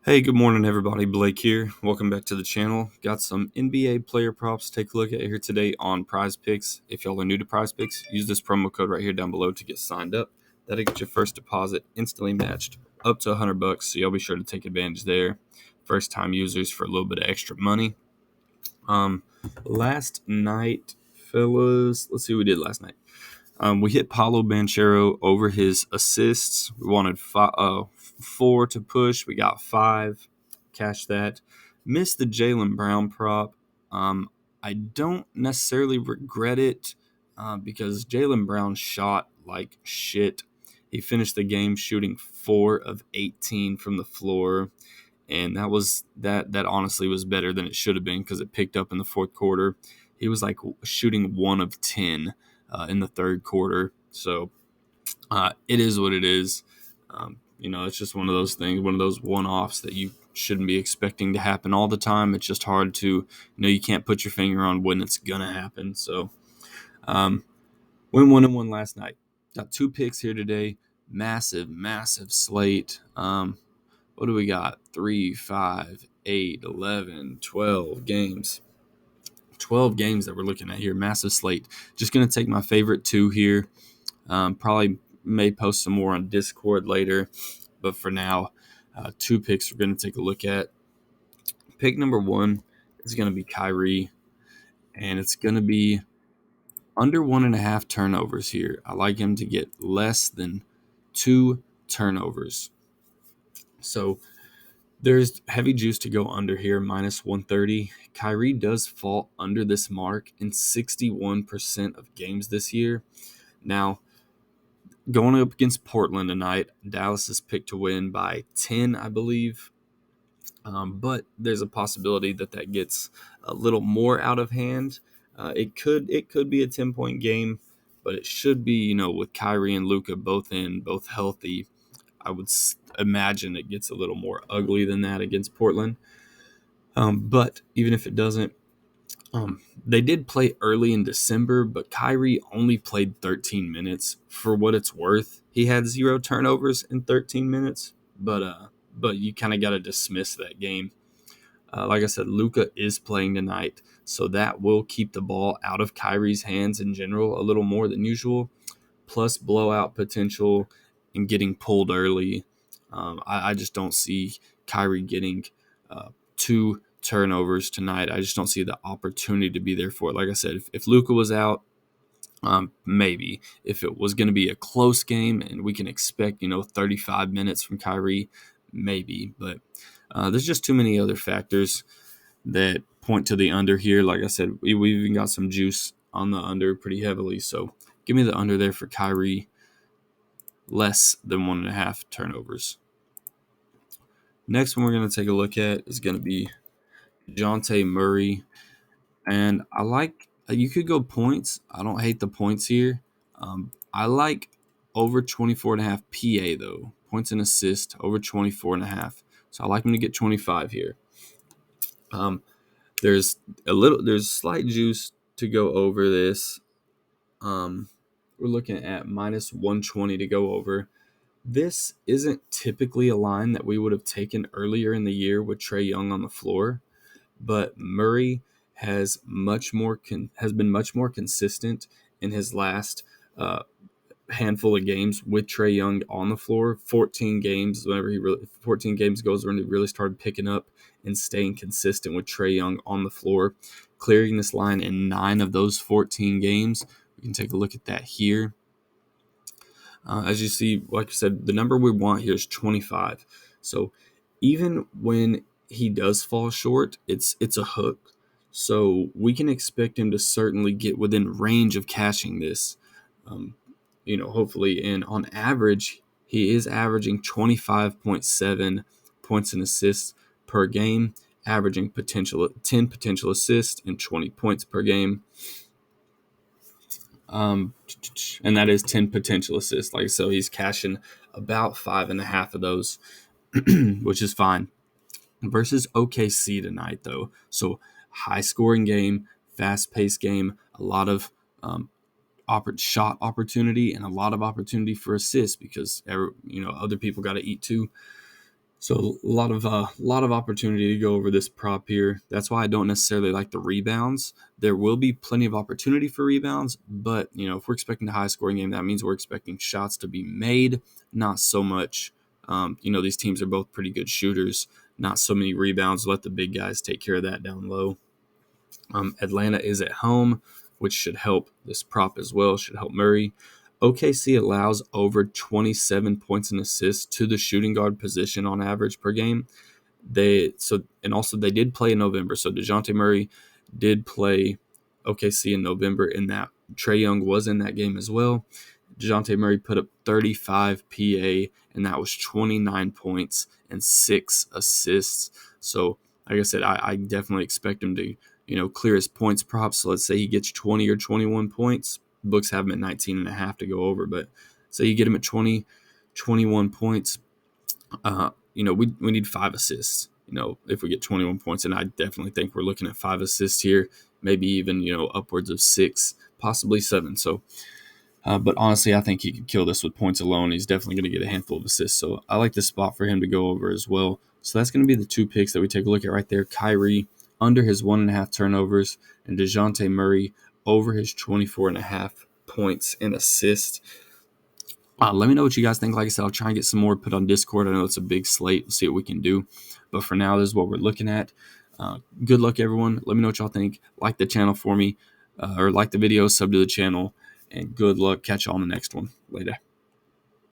Hey, good morning, everybody. Blake here. Welcome back to the channel. Got some NBA player props to take a look at here today on PrizePicks. If y'all are new to PrizePicks, use this promo code right here down below to get signed up. That'll get your first deposit instantly matched up to $100. So y'all be sure to take advantage there. First time users for a little bit of extra money. Last night, fellas, let's see what we did last night. We hit Paulo Banchero over his assists. We wanted 4 to push. We got 5. Cash that. Missed the Jaylen Brown prop. I don't necessarily regret it because Jaylen Brown shot like shit. He finished the game shooting 4 of 18 from the floor. And that honestly was better than it should have been because it picked up in the fourth quarter. He was like shooting 1 of 10 in the third quarter. So it is what it is. It's just one of those things, one of those one-offs that you shouldn't be expecting to happen all the time. It's just hard to, you can't put your finger on when it's going to happen. So went 1-1 last night. Got 2 picks here today. Massive slate. What do we got? 3, 5, 8, 11, 12 games. 12 games that we're looking at here. Massive slate. Just going to take my favorite 2 here. Probably may post some more on Discord later. But for now, 2 picks we're going to take a look at. Pick number 1 is going to be Kyrie. And it's going to be under 1.5 turnovers here. I like him to get less than 2 turnovers. So there's heavy juice to go under here, minus 130. Kyrie does fall under this mark in 61% of games this year. Now, going up against Portland tonight, Dallas is picked to win by 10, I believe. But there's a possibility that gets a little more out of hand. It could be a 10-point game, but it should be, with Kyrie and Luka both healthy. I would imagine it gets a little more ugly than that against Portland. But even if it doesn't, they did play early in December, but Kyrie only played 13 minutes. For what it's worth, he had 0 turnovers in 13 minutes, but you kind of got to dismiss that game. Like I said, Luka is playing tonight, so that will keep the ball out of Kyrie's hands in general a little more than usual, plus blowout potential and getting pulled early. I just don't see Kyrie getting 2 turnovers tonight. I just don't see the opportunity to be there for it. Like I said, if Luka was out, maybe. If it was going to be a close game and we can expect, 35 minutes from Kyrie, maybe. But there's just too many other factors that point to the under here. Like I said, we've even got some juice on the under pretty heavily. So give me the under there for Kyrie, less than 1.5 turnovers. Next one we're going to take a look at is going to be DeJounte Murray. And I like, you could go points. I don't hate the points here. I like over 24.5 PA though. Points and assist over 24.5. So I like him to get 25 here. There's slight juice to go over this. We're looking at minus 120 to go over. This isn't typically a line that we would have taken earlier in the year with Trae Young on the floor, but Murray has been much more consistent in his last handful of games with Trae Young on the floor. 14 games goes when he really started picking up and staying consistent with Trae Young on the floor, clearing this line in 9 of those 14 games. We can take a look at that here. As you see, like I said, the number we want here is 25. So even when he does fall short, it's a hook. So we can expect him to certainly get within range of cashing this. Hopefully. And on average, he is averaging 25.7 points and assists per game, averaging 10 potential assists and 20 points per game. And that is 10 potential assists. So he's cashing about 5.5 of those, which is fine. Versus OKC tonight, though. So high-scoring game, fast-paced game, a lot of shot opportunity and a lot of opportunity for assists because other people got to eat too. So a lot of opportunity to go over this prop here. That's why I don't necessarily like the rebounds. There will be plenty of opportunity for rebounds, but if we're expecting a high scoring game, that means we're expecting shots to be made, not so much. These teams are both pretty good shooters. Not so many rebounds. Let the big guys take care of that down low. Atlanta is at home, which should help this prop as well. Should help Murray. OKC allows over 27 points and assists to the shooting guard position on average per game. They did play in November. So DeJounte Murray did play OKC in November, and that Trae Young was in that game as well. DeJounte Murray put up 35 PA, and that was 29 points and 6 assists. So, like I said, I definitely expect him to, clear his points props. So let's say he gets 20 or 21 points. Books have him at 19.5 to go over, but say you get him at 20, 21 points. We need 5 assists. If we get 21 points, and I definitely think we're looking at 5 assists here, maybe even upwards of 6, possibly 7. So. But honestly, I think he could kill this with points alone. He's definitely going to get a handful of assists. So I like this spot for him to go over as well. So that's going to be the 2 picks that we take a look at right there. Kyrie under his 1.5 turnovers, and DeJounte Murray over his 24.5 points and assists. Let me know what you guys think. Like I said, I'll try and get some more put on Discord. I know it's a big slate. We'll see what we can do. But for now, this is what we're looking at. Good luck, everyone. Let me know what y'all think. Like the channel for me, or like the video, sub to the channel. And good luck. Catch you on the next one. Later.